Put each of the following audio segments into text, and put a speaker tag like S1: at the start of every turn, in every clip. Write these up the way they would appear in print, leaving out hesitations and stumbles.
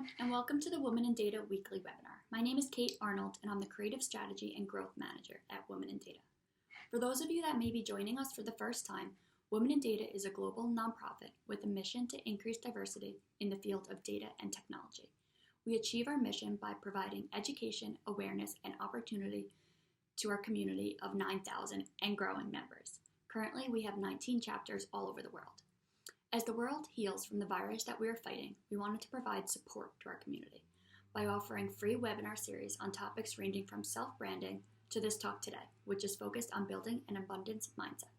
S1: everyone, and welcome to the Women in Data weekly webinar. My name is Kate Arnold, and I'm the Creative Strategy and Growth Manager at Women in Data. For those of you that may be joining us for the first time, Women in Data is a global nonprofit with a mission to increase diversity in the field of data and technology. We achieve our mission by providing education, awareness, and opportunity to our community of 9,000 and growing members. Currently, we have 19 chapters all over the world. As the world heals from the virus that we are fighting, we wanted to provide support to our community by offering free webinar series on topics ranging from self-branding to this talk today, which is focused on building an abundance mindset.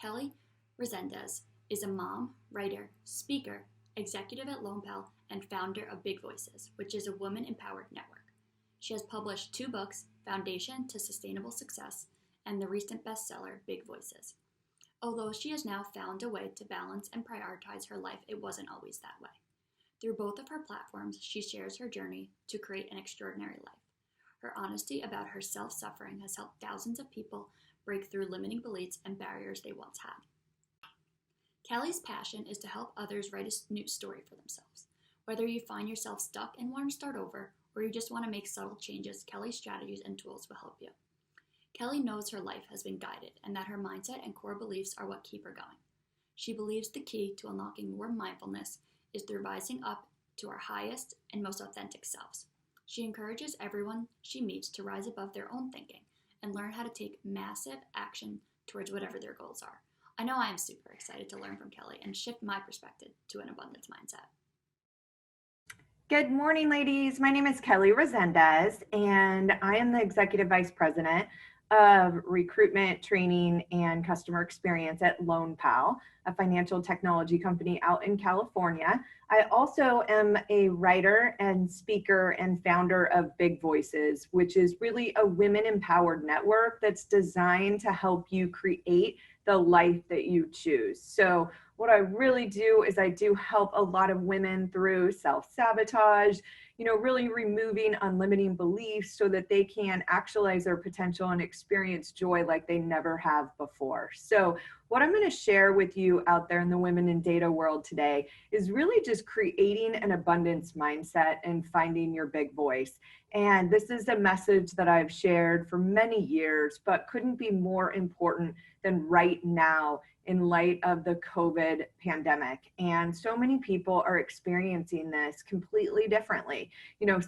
S1: Kelly Resendez is a mom, writer, speaker, executive at LoanPal, and founder of Big Voices, which is a woman-empowered network. She has published 2 books, Foundation to Sustainable Success, and the recent bestseller, Big Voices. Although she has now found a way to balance and prioritize her life, it wasn't always that way. Through both of her platforms, she shares her journey to create an extraordinary life. Her honesty about her self-suffering has helped thousands of people break through limiting beliefs and barriers they once had. Kelly's passion is to help others write a new story for themselves. Whether you find yourself stuck and want to start over, or you just want to make subtle changes, Kelly's strategies and tools will help you. Kelly knows her life has been guided and that her mindset and core beliefs are what keep her going. She believes the key to unlocking more mindfulness is through rising up to our highest and most authentic selves. She encourages everyone she meets to rise above their own thinking and learn how to take massive action towards whatever their goals are. I know I am super excited to learn from Kelly and shift my perspective to an abundance mindset.
S2: Good morning, ladies. My name is Kelly Resendez, and I am the Executive Vice President of Recruitment, Training, and Customer Experience at LoanPal, a financial technology company out in California. I also am a writer and speaker and founder of Big Voices, which is really a women-empowered network that's designed to help you create the life that you choose. So what I really do is I do help a lot of women through self-sabotage, really removing unlimiting beliefs so that they can actualize their potential and experience joy like they never have before. So what I'm going to share with you out there in the Women in Data world today is really just creating an abundance mindset and finding your big voice. And this is a message that I've shared for many years, but couldn't be more important than right now in light of the COVID pandemic. And so many people are experiencing this completely differently.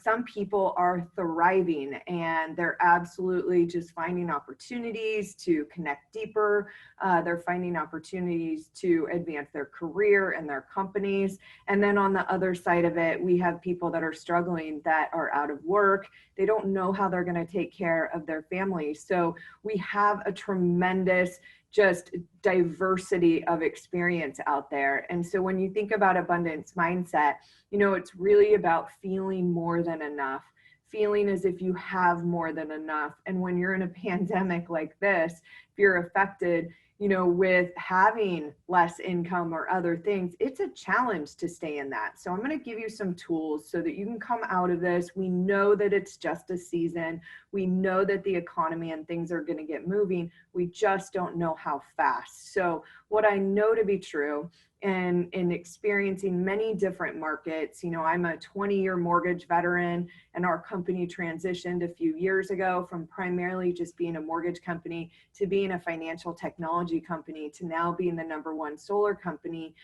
S2: Some people are thriving and they're absolutely just finding opportunities to connect deeper. They're finding opportunities to advance their career and their companies. And then on the other side of it, we have people that are struggling, that are out of work. They don't know how they're going to take care of their families. So we have a tremendous just diversity of experience out there. And so when you think about abundance mindset, it's really about feeling more than enough, feeling as if you have more than enough. And when you're in a pandemic like this, if you're affected, with having less income or other things, it's a challenge to stay in that. So I'm going to give you some tools so that you can come out of this. We know that it's just a season. We know that the economy and things are going to get moving. We just don't know how fast. So what I know to be true, and in experiencing many different markets, I'm a 20-year mortgage veteran, and our company transitioned a few years ago from primarily just being a mortgage company to being a financial technology company to now being the #1 solar company,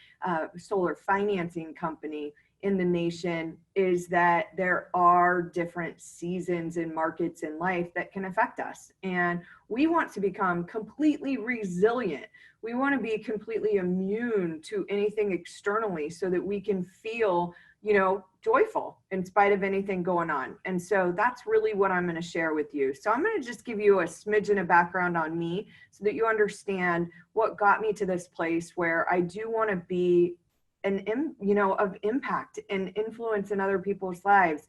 S2: solar financing company in the nation, is that there are different seasons and markets in life that can affect us. And we want to become completely resilient. We want to be completely immune to anything externally so that we can feel, joyful in spite of anything going on. And so that's really what I'm going to share with you. So I'm going to just give you a smidgen of background on me so that you understand what got me to this place where I do want to be of impact and influence in other people's lives.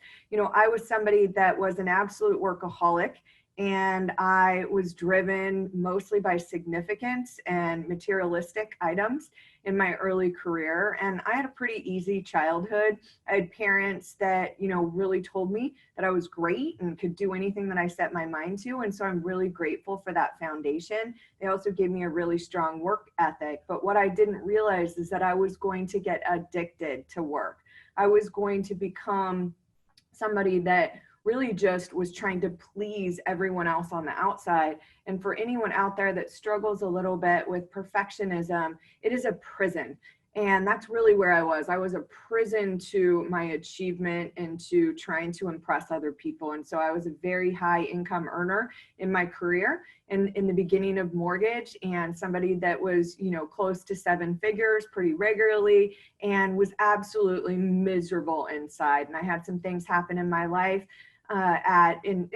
S2: I was somebody that was an absolute workaholic, and I was driven mostly by significance and materialistic items in my early career. And I had a pretty easy childhood. I had parents that, really told me that I was great and could do anything that I set my mind to. And so I'm really grateful for that foundation. They also gave me a really strong work ethic. But what I didn't realize is that I was going to get addicted to work. I was going to become somebody that really just was trying to please everyone else on the outside. And for anyone out there that struggles a little bit with perfectionism, it is a prison. And that's really where I was. I was a prison to my achievement and to trying to impress other people. And so I was a very high income earner in my career and in the beginning of mortgage, and somebody that was, close to 7 figures pretty regularly, and was absolutely miserable inside. And I had some things happen in my life in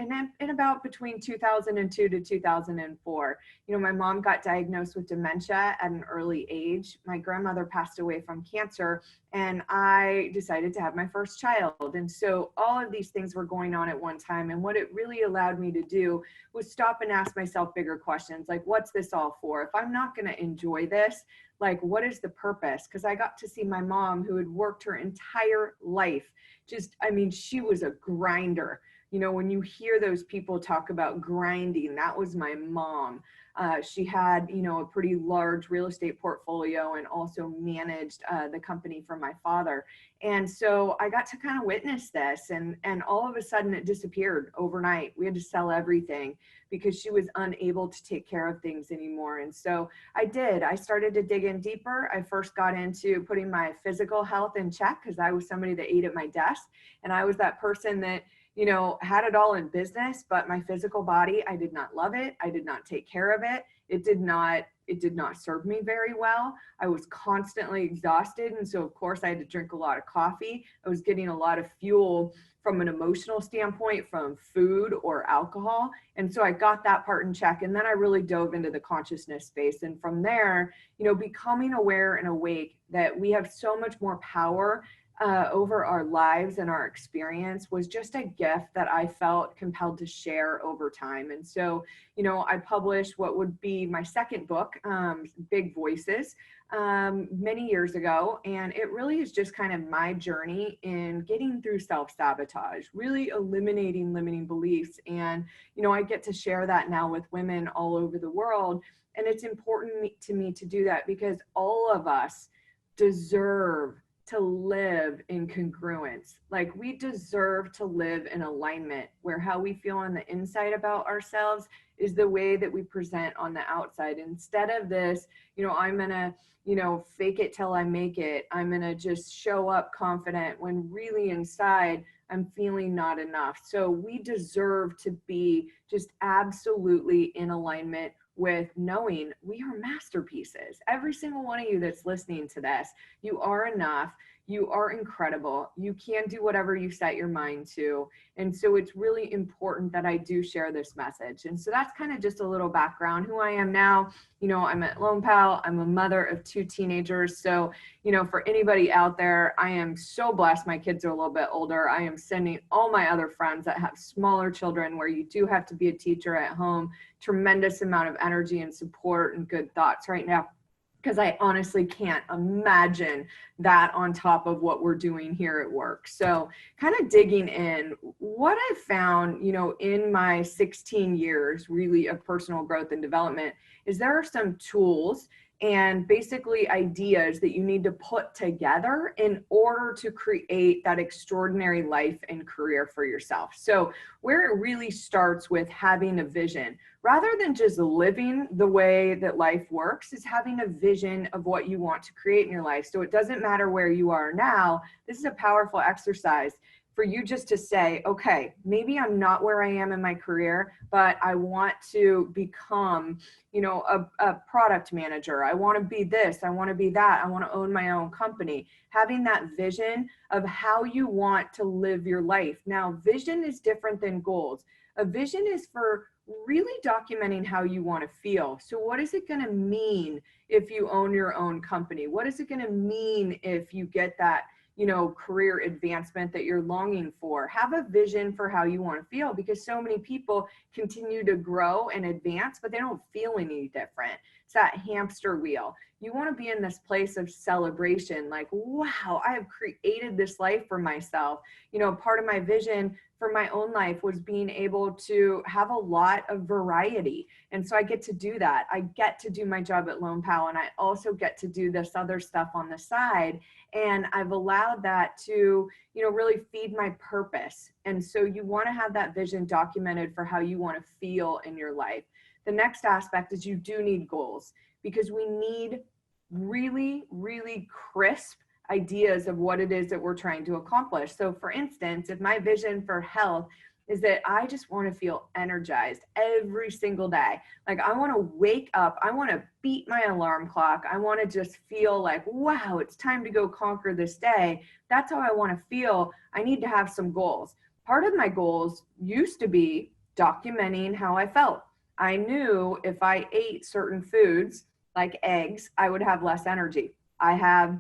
S2: about between 2002 to 2004. My mom got diagnosed with dementia at an early age. My grandmother passed away from cancer, and I decided to have my first child. And so all of these things were going on at one time. And what it really allowed me to do was stop and ask myself bigger questions, like, what's this all for? If I'm not going to enjoy this, like, what is the purpose? Because I got to see my mom, who had worked her entire life. She was a grinder. When you hear those people talk about grinding, that was my mom. She had, a pretty large real estate portfolio and also managed the company for my father. And so I got to kind of witness this, and all of a sudden it disappeared overnight. We had to sell everything because she was unable to take care of things anymore. And so I started to dig in deeper. I first got into putting my physical health in check, because I was somebody that ate at my desk, and I was that person that had it all in business, but my physical body, I did not love it. I did not take care of it. It did not serve me very well. I was constantly exhausted. And so of course I had to drink a lot of coffee. I was getting a lot of fuel from an emotional standpoint from food or alcohol. And so I got that part in check. And then I really dove into the consciousness space. And from there, becoming aware and awake that we have so much more power over our lives and our experience was just a gift that I felt compelled to share over time. And so, I published what would be my second book, Big Voices, many years ago. And it really is just kind of my journey in getting through self-sabotage, really eliminating limiting beliefs. And, I get to share that now with women all over the world. And it's important to me to do that because all of us deserve to live in congruence. Like, we deserve to live in alignment where how we feel on the inside about ourselves is the way that we present on the outside. Instead of this, I'm gonna, fake it till I make it. I'm gonna just show up confident when really inside I'm feeling not enough. So we deserve to be just absolutely in alignment with knowing we are masterpieces. Every single one of you that's listening to this, you are enough. You are incredible. You can do whatever you set your mind to. And so it's really important that I do share this message. And so that's kind of just a little background, who I am now. I'm at Lone Pal. I'm a mother of 2 teenagers. So, for anybody out there, I am so blessed. My kids are a little bit older. I am sending all my other friends that have smaller children, where you do have to be a teacher at home, tremendous amount of energy and support and good thoughts right now, because I honestly can't imagine that on top of what we're doing here at work. So kind of digging in, what I found, in my 16 years really of personal growth and development is there are some tools and basically ideas that you need to put together in order to create that extraordinary life and career for yourself. So where it really starts with having a vision, rather than just living the way that life works, is having a vision of what you want to create in your life. So it doesn't matter where you are now. This is a powerful exercise for you just to say, okay, maybe I'm not where I am in my career, but I want to become, a product manager. I want to be this, I want to be that. I want to own my own company. Having that vision of how you want to live your life. Now, vision is different than goals. A vision is for really documenting how you want to feel. So what is it going to mean if you own your own company? What is it going to mean if you get that, career advancement that you're longing for? Have a vision for how you want to feel, because so many people continue to grow and advance, but they don't feel any different. It's that hamster wheel. You want to be in this place of celebration, like, wow, I have created this life for myself. Part of my vision for my own life was being able to have a lot of variety. And so I get to do that. I get to do my job at Lone Pal, and I also get to do this other stuff on the side. And I've allowed that to, really feed my purpose. And so you want to have that vision documented for how you want to feel in your life. The next aspect is you do need goals, because we need really, really crisp ideas of what it is that we're trying to accomplish. So for instance, if my vision for health is that I just want to feel energized every single day. Like, I want to wake up, I want to beat my alarm clock. I want to just feel like, wow, it's time to go conquer this day. That's how I want to feel. I need to have some goals. Part of my goals used to be documenting how I felt. I knew if I ate certain foods like eggs, I would have less energy. I have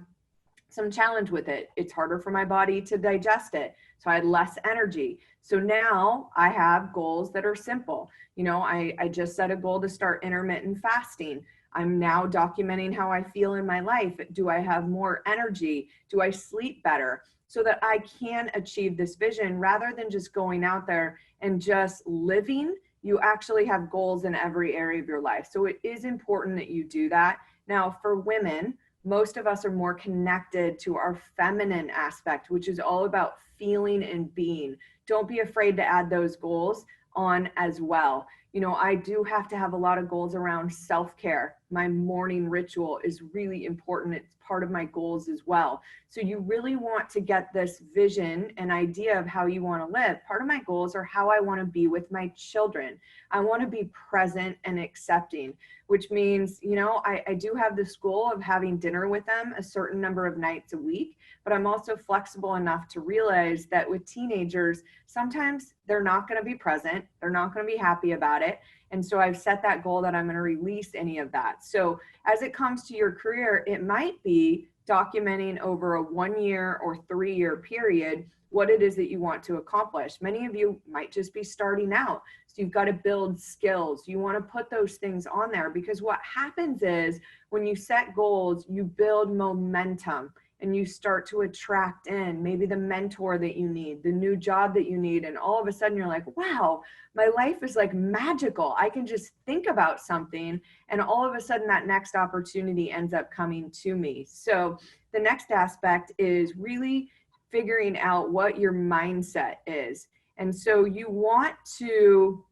S2: some challenge with it. It's harder for my body to digest it. So I had less energy. So now I have goals that are simple. I just set a goal to start intermittent fasting. I'm now documenting how I feel in my life. Do I have more energy? Do I sleep better? So that I can achieve this vision rather than just going out there and just living. You actually have goals in every area of your life. So it is important that you do that. Now, for women, most of us are more connected to our feminine aspect, which is all about feeling and being. Don't be afraid to add those goals on as well. I do have to have a lot of goals around self-care. My morning ritual is really important. It's part of my goals as well. So you really want to get this vision and idea of how you want to live. Part of my goals are how I want to be with my children. I want to be present and accepting, which means, I do have this goal of having dinner with them a certain number of nights a week, but I'm also flexible enough to realize that with teenagers, sometimes they're not going to be present. They're not going to be happy about it. And so I've set that goal that I'm going to release any of that. So as it comes to your career, it might be documenting over a 1 year or 3 year period what it is that you want to accomplish. Many of you might just be starting out. So you've got to build skills. You want to put those things on there, because what happens is when you set goals, you build momentum and you start to attract in maybe the mentor that you need, the new job that you need. And all of a sudden you're like, wow, my life is like magical. I can just think about something and all of a sudden that next opportunity ends up coming to me. So the next aspect is really figuring out what your mindset is. And so you want to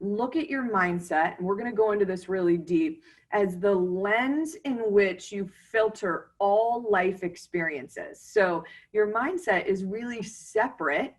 S2: look at your mindset, and we're going to go into this really deep, as the lens in which you filter all life experiences. So your mindset is really separate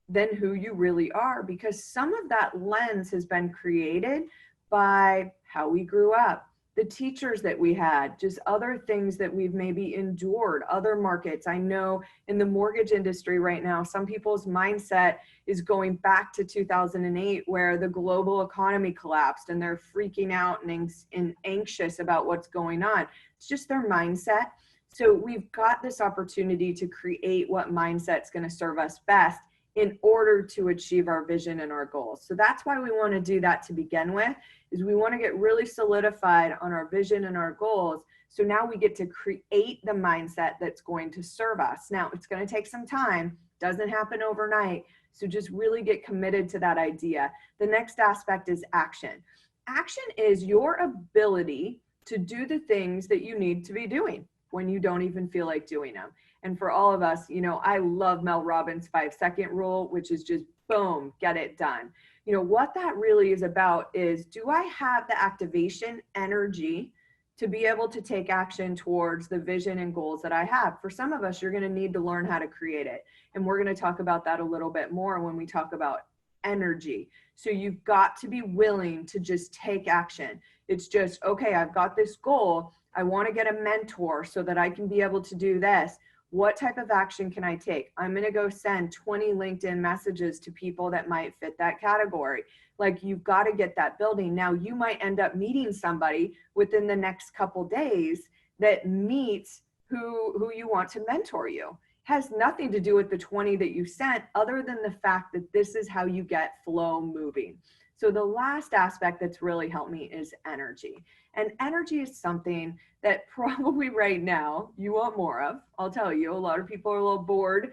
S2: than who you really are, because some of that lens has been created by how we grew up, the teachers that we had, just other things that we've maybe endured, other markets. I know in the mortgage industry right now, some people's mindset is going back to 2008, where the global economy collapsed and they're freaking out and anxious about what's going on. It's just their mindset. So we've got this opportunity to create what mindset's going to serve us best in order to achieve our vision and our goals. So that's why we want to do that to begin with, is we want to get really solidified on our vision and our goals. So now we get to create the mindset that's going to serve us. Now, it's going to take some time, doesn't happen overnight. So just really get committed to that idea. The next aspect is action. Action is your ability to do the things that you need to be doing when you don't even feel like doing them. And for all of us, I love Mel Robbins' 5-second rule, which is just boom, get it done. What that really is about is, do I have the activation energy to be able to take action towards the vision and goals that I have? For some of us, you're going to need to learn how to create it. And we're going to talk about that a little bit more when we talk about energy. So you've got to be willing to just take action. It's just, okay, I've got this goal. I want to get a mentor so that I can be able to do this. What type of action can I take? I'm going to go send 20 LinkedIn messages to people that might fit that category. Like, you've got to get that building. Now, you might end up meeting somebody within the next couple days that meets who you want to mentor you. Has nothing to do with the 20 that you sent, other than the fact that this is how you get flow moving. So the last aspect that's really helped me is energy. And energy is something that probably right now you want more of. I'll tell you, a lot of people are a little bored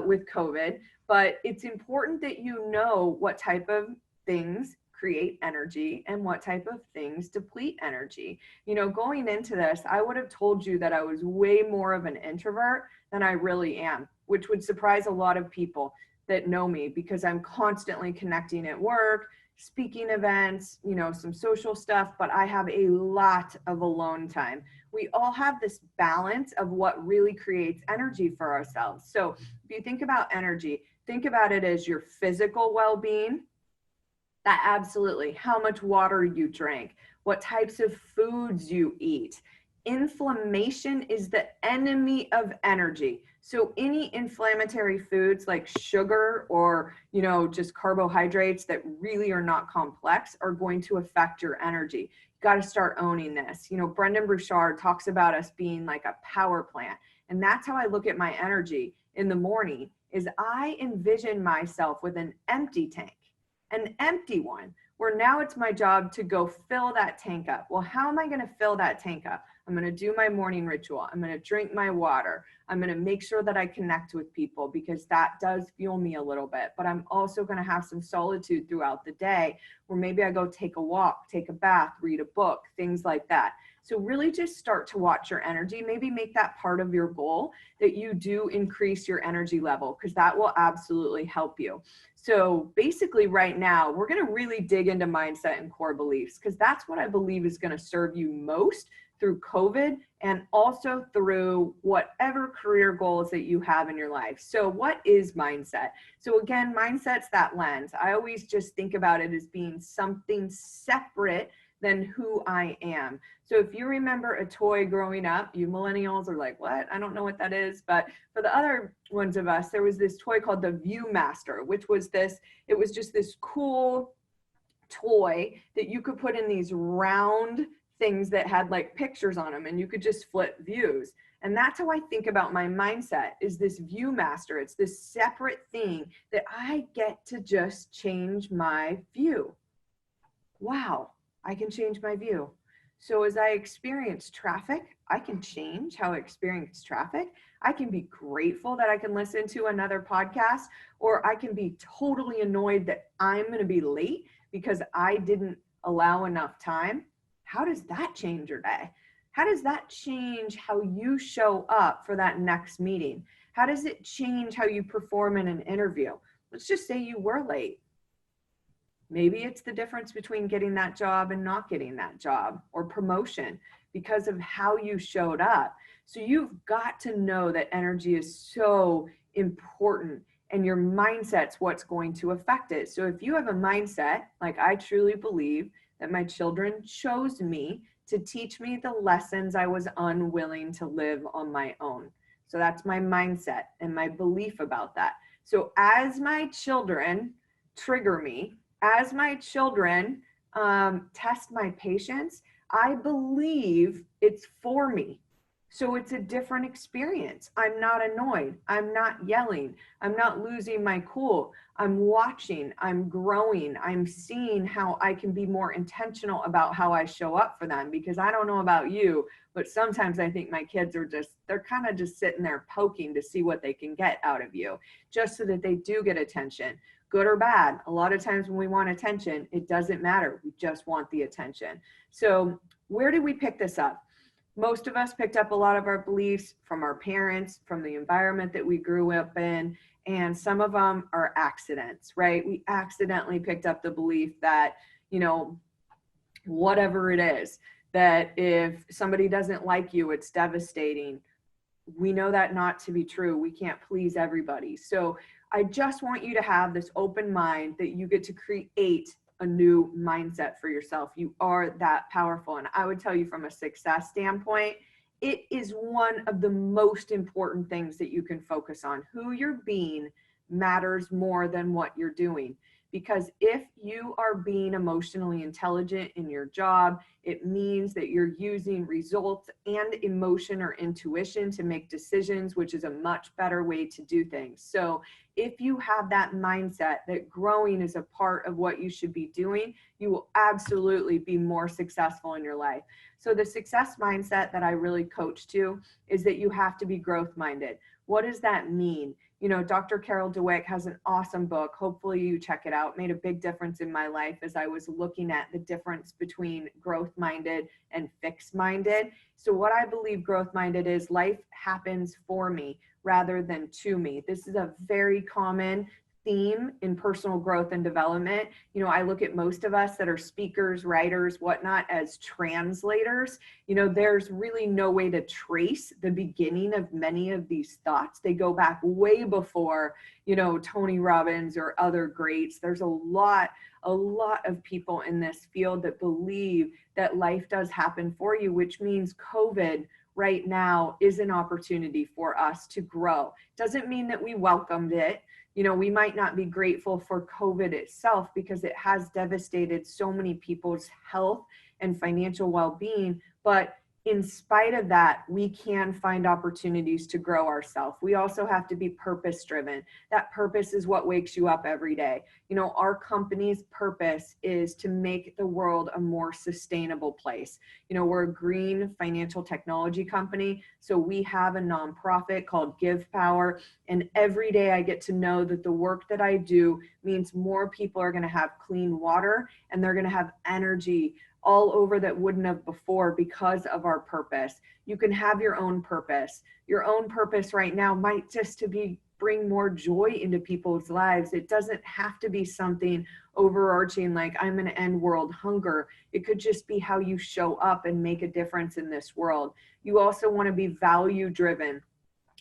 S2: with COVID, but it's important that you know what type of things create energy and what type of things deplete energy. You know, going into this, I would have told you that I was way more of an introvert than I really am, which would surprise a lot of people that know me because I'm constantly connecting at work, speaking events, you know, some social stuff, but I have a lot of alone time. We all have this balance of what really creates energy for ourselves. So if you think about energy, think about it as your physical well-being. That absolutely. How much water you drank, what types of foods you eat. Inflammation is the enemy of energy. So any inflammatory foods like sugar or, you know, just carbohydrates that really are not complex are going to affect your energy. You got to start owning this. You know, Brendan Burchard talks about us being like a power plant. And that's how I look at my energy in the morning is I envision myself with an empty tank, an empty one, where now it's my job to go fill that tank up. Well, how am I going to fill that tank up? I'm going to do my morning ritual. I'm going to drink my water. I'm going to make sure that I connect with people because that does fuel me a little bit. But I'm also going to have some solitude throughout the day where maybe I go take a walk, take a bath, read a book, things like that. So really just start to watch your energy. Maybe make that part of your goal that you do increase your energy level because that will absolutely help you. So basically right now, we're going to really dig into mindset and core beliefs because that's what I believe is going to serve you most through COVID and also through whatever career goals that you have in your life. So what is mindset? So again, mindset's that lens. I always just think about it as being something separate than who I am. So if you remember a toy growing up, you millennials are like, what? I don't know what that is. But for the other ones of us, there was this toy called the Viewmaster, which was this, it was just this cool toy that you could put in these round things that had like pictures on them and you could just flip views. And that's how I think about my mindset is this Viewmaster. It's this separate thing that I get to just change my view. Wow, I can change my view. So as I experience traffic, I can change how I experience traffic. I can be grateful that I can listen to another podcast, or I can be totally annoyed that I'm going to be late because I didn't allow enough time. How does that change your day? How does that change how you show up for that next meeting? How does it change how you perform in an interview? Let's just say you were late. Maybe it's the difference between getting that job and not getting that job or promotion because of how you showed up. So you've got to know that energy is so important and your mindset's what's going to affect it. So if you have a mindset, like I truly believe that my children chose me to teach me the lessons I was unwilling to live on my own. So that's my mindset and my belief about that. So as my children trigger me, as my children test my patience, I believe it's for me. So it's a different experience. I'm not annoyed. I'm not yelling. I'm not losing my cool. I'm watching. I'm growing. I'm seeing how I can be more intentional about how I show up for them because I don't know about you, but sometimes I think my kids are they're kind of just sitting there poking to see what they can get out of you just so that they do get attention. Good or bad. A lot of times when we want attention, it doesn't matter. We just want the attention. So where did we pick this up? Most of us picked up a lot of our beliefs from our parents, from the environment that we grew up in, and some of them are accidents, right? We accidentally picked up the belief that, you know, whatever it is, that if somebody doesn't like you, it's devastating. We know that not to be true. We can't please everybody. So I just want you to have this open mind that you get to create a new mindset for yourself. You are that powerful. And I would tell you from a success standpoint, it is one of the most important things that you can focus on. Who you're being matters more than what you're doing. Because if you are being emotionally intelligent in your job, It means that you're using results and emotion or intuition to make decisions, which is a much better way to do things. So if you have that mindset that growing is a part of what you should be doing, you will absolutely be more successful in your life. So the success mindset that I really coach to is that you have to be growth minded. What does that mean? You know, Dr. Carol Dweck has an awesome book. Hopefully you check it out. It made a big difference in my life as I was looking at the difference between growth minded and fixed minded. So what I believe growth minded is, life happens for me rather than to me. This is a very common theme in personal growth and development. You know, I look at most of us that are speakers, writers, whatnot, as translators. You know, there's really no way to trace the beginning of many of these thoughts. They go back way before, you know, Tony Robbins or other greats. There's a lot of people in this field that believe that life does happen for you, which means COVID right now is an opportunity for us to grow. Doesn't mean that we welcomed it. You know, we might not be grateful for COVID itself because it has devastated so many people's health and financial well-being, but in spite of that, we can find opportunities to grow ourselves. We also have to be purpose driven. That purpose is what wakes you up every day. You know, our company's purpose is to make the world a more sustainable place. You know, we're a green financial technology company. So we have a nonprofit called Give Power. And every day I get to know that the work that I do means more people are going to have clean water and they're going to have energy all over that wouldn't have before because of our purpose. You can have your own purpose. Your own purpose right now might just to be bring more joy into people's lives. It doesn't have to be something overarching like I'm going to end world hunger. It could just be how you show up and make a difference in this world. You also want to be value driven.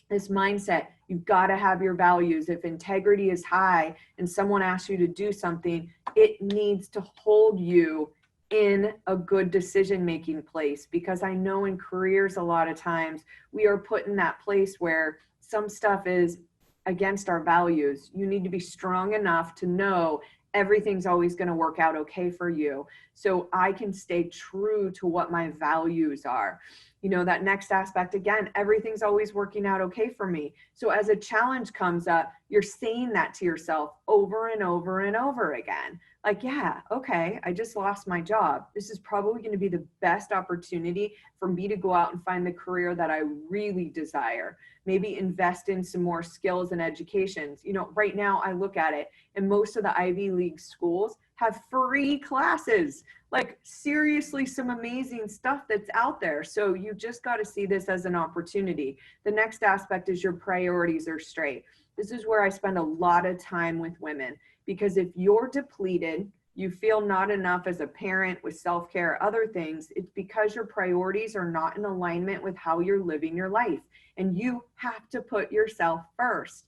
S2: This mindset, you've got to have your values. If integrity is high and someone asks you to do something, it needs to hold you in a good decision-making place, because I know in careers, a lot of times we are put in that place where some stuff is against our values. You need to be strong enough to know everything's always going to work out okay for you. So I can stay true to what my values are. You know, that next aspect, again, everything's always working out okay for me. So as a challenge comes up, you're saying that to yourself over and over and over again. Like, yeah, okay, I just lost my job. This is probably going to be the best opportunity for me to go out and find the career that I really desire. Maybe invest in some more skills and educations. You know, right now I look at it and most of the Ivy League schools have free classes. Like, seriously, some amazing stuff that's out there. So you just got to see this as an opportunity. The next aspect is your priorities are straight. This is where I spend a lot of time with women, because if you're depleted, you feel not enough as a parent with self-care, other things, it's because your priorities are not in alignment with how you're living your life. And you have to put yourself first.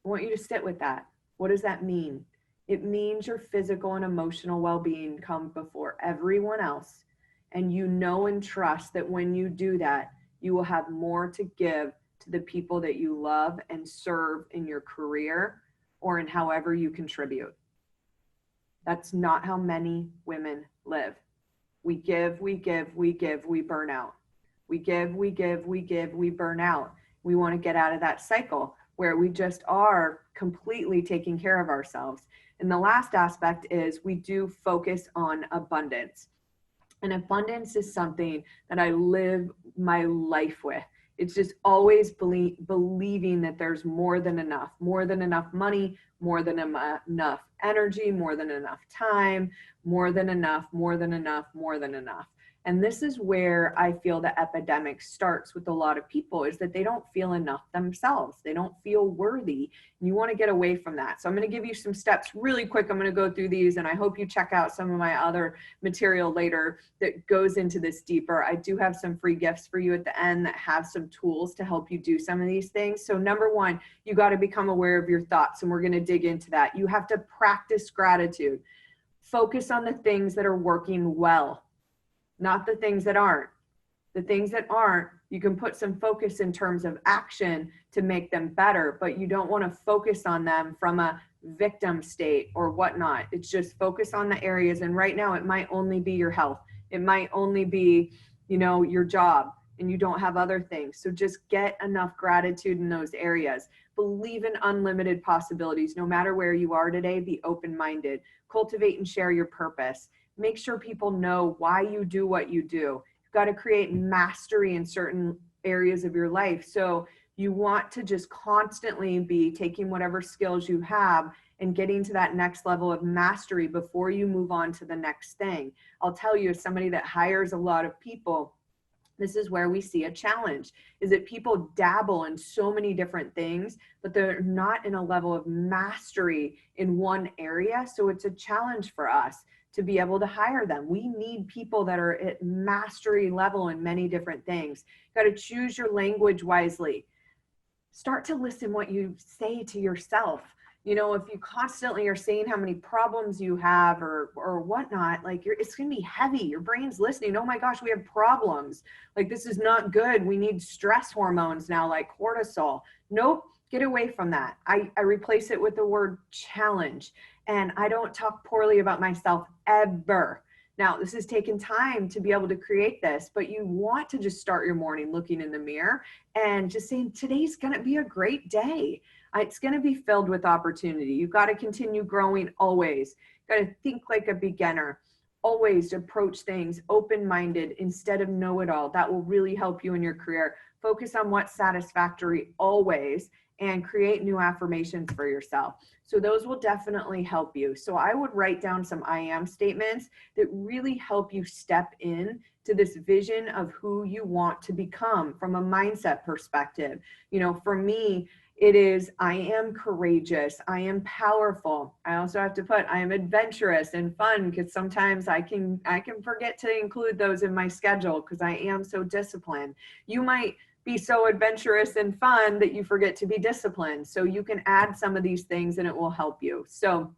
S2: I want you to sit with that. What does that mean? It means your physical and emotional well-being come before everyone else. And you know and trust that when you do that, you will have more to give to the people that you love and serve in your career or in however you contribute. That's not how many women live. We give, we give, we give, we burn out. We give, we give, we give, we burn out. We want to get out of that cycle where we just are completely taking care of ourselves. And the last aspect is we do focus on abundance. And abundance is something that I live my life with. It's just always believing that there's more than enough money, more than enough energy, more than enough time, more than enough. And this is where I feel the epidemic starts with a lot of people, is that they don't feel enough themselves. They don't feel worthy. And you want to get away from that. So I'm going to give you some steps really quick. I'm going to go through these, and I hope you check out some of my other material later that goes into this deeper. I do have some free gifts for you at the end that have some tools to help you do some of these things. So number one, you got to become aware of your thoughts, and we're going to dig into that. You have to practice gratitude. Focus on the things that are working well, not the things that aren't. The things that aren't, you can put some focus in terms of action to make them better, but you don't want to focus on them from a victim state or whatnot. It's just focus on the areas. And right now it might only be your health. It might only be, your job, and you don't have other things. So just get enough gratitude in those areas. Believe in unlimited possibilities. No matter where you are today, be open-minded. Cultivate and share your purpose. Make sure people know why you do what you do. You've got to create mastery in certain areas of your life. So you want to just constantly be taking whatever skills you have and getting to that next level of mastery before you move on to the next thing. I'll tell you, as somebody that hires a lot of people, this is where we see a challenge, is that people dabble in so many different things, but they're not in a level of mastery in one area. So it's a challenge for us to be able to hire them. We need people that are at mastery level in many different things. You got to choose your language wisely. Start to listen what you say to yourself. If you constantly are saying how many problems you have or whatnot, it's going to be heavy. Your brain's listening. Oh my gosh, we have problems. This is not good. We need stress hormones now, like cortisol. Nope. Get away from that. I replace it with the word challenge. And I don't talk poorly about myself ever. Now, this has taken time to be able to create this, but you want to just start your morning looking in the mirror and just saying, today's going to be a great day. It's going to be filled with opportunity. You've got to continue growing always. You've got to think like a beginner. Always approach things open-minded instead of know-it-all. That will really help you in your career. Focus on what's satisfactory always and create new affirmations for yourself. So those will definitely help you. So I would write down some I am statements that really help you step in to this vision of who you want to become from a mindset perspective. For me, it is, I am courageous. I am powerful. I also have to put, I am adventurous and fun, because sometimes I can forget to include those in my schedule because I am so disciplined. You might be so adventurous and fun that you forget to be disciplined. So you can add some of these things and it will help you. So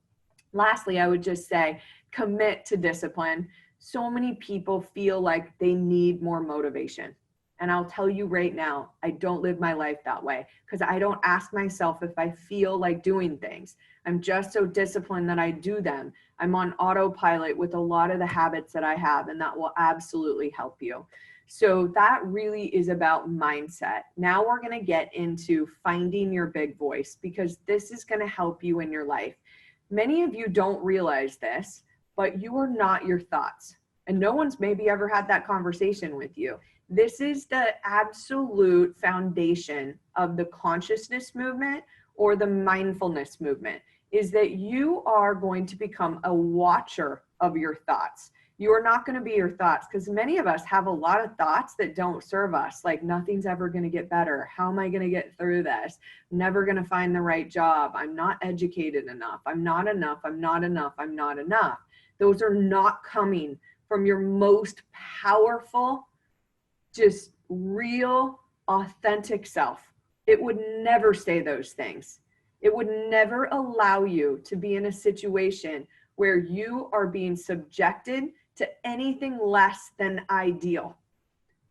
S2: lastly, I would just say, commit to discipline. So many people feel like they need more motivation. And I'll tell you right now, I don't live my life that way because I don't ask myself if I feel like doing things. I'm just so disciplined that I do them. I'm on autopilot with a lot of the habits that I have, and that will absolutely help you. So that really is about mindset. Now we're going to get into finding your big voice, because this is going to help you in your life. Many of you don't realize this, but you are not your thoughts. And no one's maybe ever had that conversation with you. This is the absolute foundation of the consciousness movement or the mindfulness movement, is that you are going to become a watcher of your thoughts. You are not going to be your thoughts, because many of us have a lot of thoughts that don't serve us. Like, nothing's ever going to get better. How am I going to get through this? I'm never going to find the right job. I'm not educated enough. I'm not enough. I'm not enough. I'm not enough. Those are not coming from your most powerful, just real, authentic self. It would never say those things. It would never allow you to be in a situation where you are being subjected to anything less than ideal,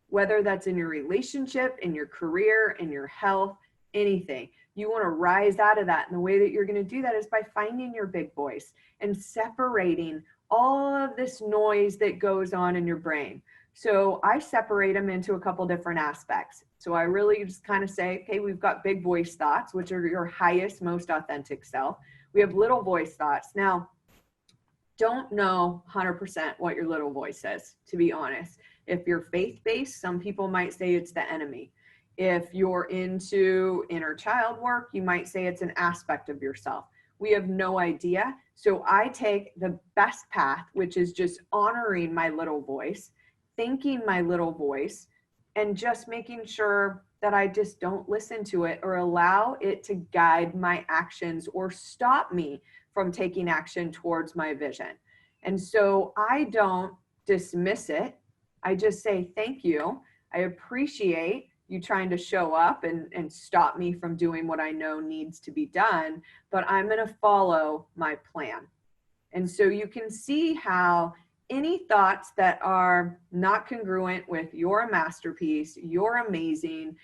S2: whether that's in your relationship, in your career, in your health, anything. You want to rise out of that. And the way that you're going to do that is by finding your big voice and separating all of this noise that goes on in your brain. So I separate them into a couple different aspects. So I really just kind of say, okay, we've got big voice thoughts, which are your highest, most authentic self. We have little voice thoughts. Now, don't know 100% what your little voice says, to be honest. If you're faith-based, some people might say it's the enemy. If you're into inner child work, you might say it's an aspect of yourself. We have no idea. So I take the best path, which is just honoring my little voice, thanking my little voice, and just making sure that I just don't listen to it or allow it to guide my actions or stop me from taking action towards my vision. And so I don't dismiss it. I just say, thank you. I appreciate you trying to show up and stop me from doing what I know needs to be done, but I'm going to follow my plan. And so you can see how any thoughts that are not congruent with you're a masterpiece, you're amazing,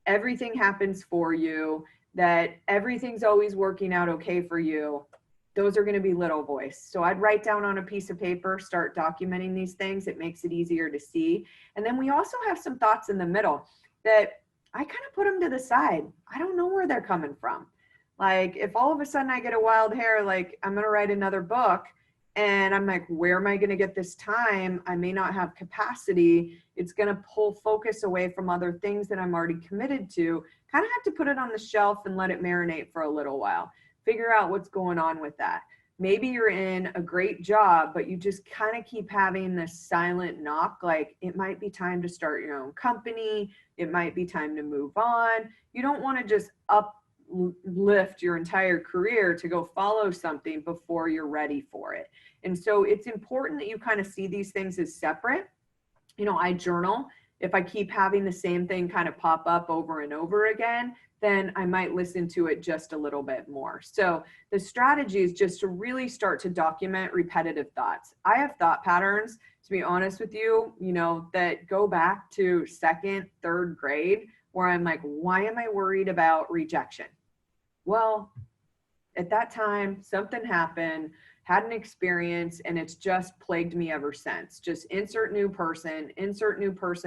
S2: everything happens for you, that everything's always working out okay for you, those are going to be little voice. So I'd write down on a piece of paper, start documenting these things. It makes it easier to see. And then we also have some thoughts in the middle that I kind of put them to the side. I don't know where they're coming from. Like if all of a sudden I get a wild hair, like I'm going to write another book and I'm like, where am I going to get this time? I may not have capacity. It's going to pull focus away from other things that I'm already committed to. Kind of have to put it on the shelf and let it marinate for a little while. Figure out what's going on with that. Maybe you're in a great job, but you just kind of keep having this silent knock. Like it might be time to start your own company. It might be time to move on. You don't want to just uplift your entire career to go follow something before you're ready for it. And so it's important that you kind of see these things as separate. I journal. If I keep having the same thing kind of pop up over and over again, then I might listen to it just a little bit more. So the strategy is just to really start to document repetitive thoughts. I have thought patterns, to be honest with you, that go back to second, third grade, where I'm like, why am I worried about rejection? Well, at that time, something happened, had an experience, and it's just plagued me ever since. Just insert new person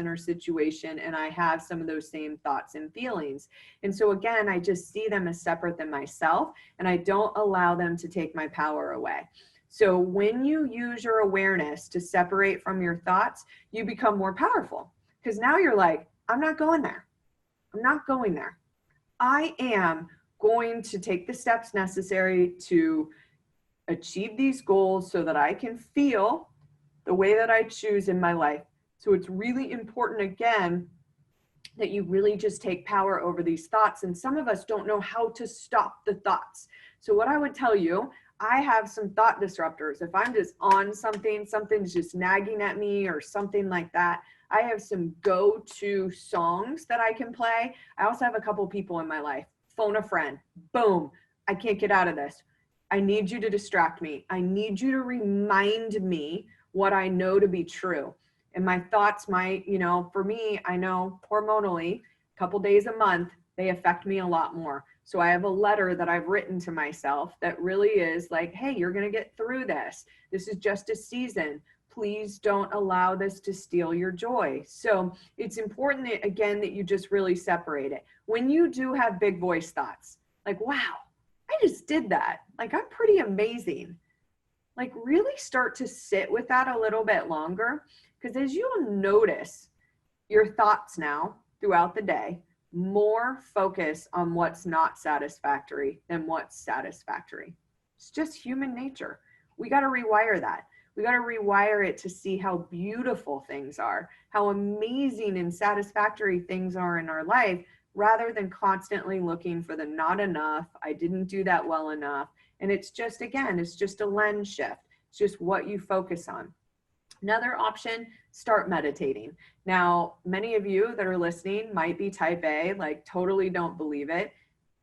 S2: or situation, and I have some of those same thoughts and feelings. And so again, I just see them as separate than myself, and I don't allow them to take my power away. So when you use your awareness to separate from your thoughts, you become more powerful, because now you're like, I'm not going there. I'm not going there. I am going to take the steps necessary to achieve these goals so that I can feel the way that I choose in my life. So it's really important, again, that you really just take power over these thoughts. And some of us don't know how to stop the thoughts. So what I would tell you, I have some thought disruptors. If I'm just on something's just nagging at me or something like that, I have some go-to songs that I can play. I also have a couple people in my life. Phone a friend. Boom. I can't get out of this. I need you to distract me. I need you to remind me what I know to be true. And my thoughts might, for me, I know hormonally, a couple days a month, they affect me a lot more. So I have a letter that I've written to myself that really is like, hey, you're going to get through this. This is just a season. Please don't allow this to steal your joy. So it's important that, again, that you just really separate it. When you do have big voice thoughts, like, wow, I just did that. Like, I'm pretty amazing. Like, really start to sit with that a little bit longer, because as you'll notice your thoughts now throughout the day, more focus on what's not satisfactory than what's satisfactory. It's just human nature. We got to rewire that. We got to rewire it to see how beautiful things are, how amazing and satisfactory things are in our life, rather than constantly looking for the not enough, I didn't do that well enough. And it's just, again, it's just a lens shift. It's just what you focus on. Another option, start meditating. Now, many of you that are listening might be type A, like totally don't believe it.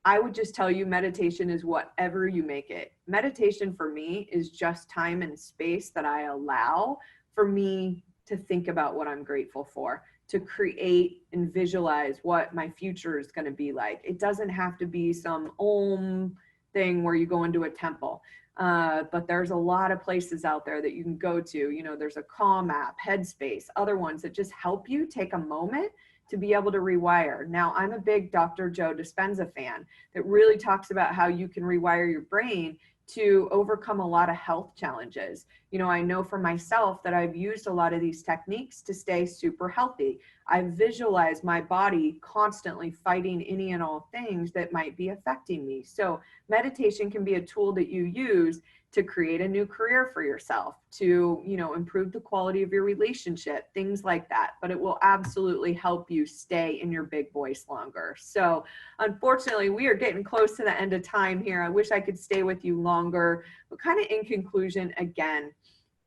S2: I would just tell you meditation is whatever you make it. Meditation for me is just time and space that I allow for me to think about what I'm grateful for, to create and visualize what my future is going to be like. It doesn't have to be some om thing where you go into a temple. But there's a lot of places out there that you can go to. There's a Calm app, Headspace, other ones that just help you take a moment to be able to rewire. Now, I'm a big Dr. Joe Dispenza fan that really talks about how you can rewire your brain to overcome a lot of health challenges. I know for myself that I've used a lot of these techniques to stay super healthy. I visualize my body constantly fighting any and all things that might be affecting me. So meditation can be a tool that you use to create a new career for yourself, to, improve the quality of your relationship, things like that. But it will absolutely help you stay in your big voice longer. So unfortunately, we are getting close to the end of time here. I wish I could stay with you longer, but kind of in conclusion, again,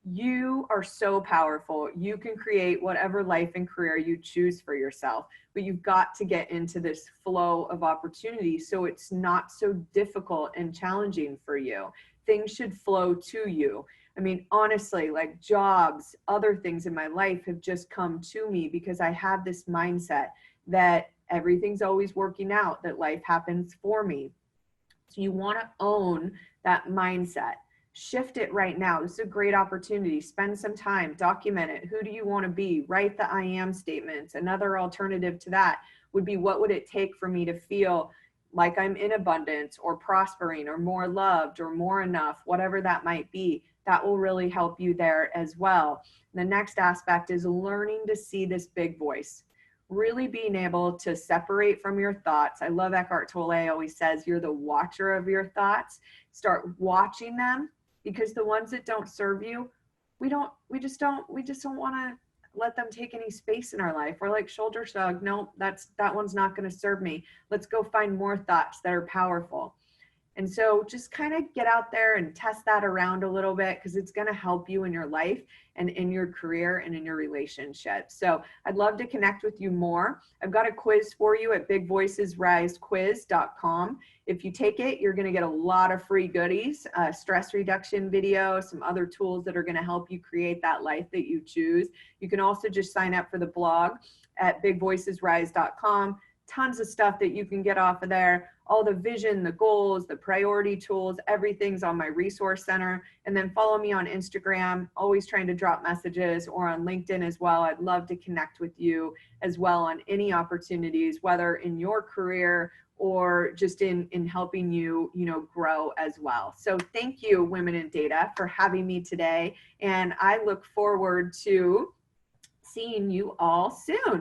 S2: you are so powerful. You can create whatever life and career you choose for yourself, but you've got to get into this flow of opportunity so it's not so difficult and challenging for you. Things should flow to you. I mean, honestly, like jobs, other things in my life have just come to me because I have this mindset that everything's always working out, that life happens for me. So you want to own that mindset. Shift it right now. This is a great opportunity. Spend some time, document it. Who do you want to be? Write the I am statements. Another alternative to that would be, what would it take for me to feel like I'm in abundance or prospering or more loved or more enough, whatever that might be. That will really help you there as well. The next aspect is learning to see this big voice. Really being able to separate from your thoughts. I love Eckhart Tolle always says, you're the watcher of your thoughts. Start watching them, because the ones that don't serve you, we just don't want to let them take any space in our life. We're like, shoulder shrug, no, that one's not going to serve me. Let's go find more thoughts that are powerful. And so just kind of get out there and test that around a little bit, because it's going to help you in your life and in your career and in your relationship. So I'd love to connect with you more. I've got a quiz for you at bigvoicesrisequiz.com. If you take it, you're going to get a lot of free goodies, stress reduction video, some other tools that are going to help you create that life that you choose. You can also just sign up for the blog at bigvoicesrise.com. Tons of stuff that you can get off of there. All the vision, the goals, the priority tools, everything's on my resource center. And then follow me on Instagram, always trying to drop messages, or on LinkedIn as well. I'd love to connect with you as well on any opportunities, whether in your career or just in helping you, grow as well. So thank you, Women in Data, for having me today. And I look forward to seeing you all soon.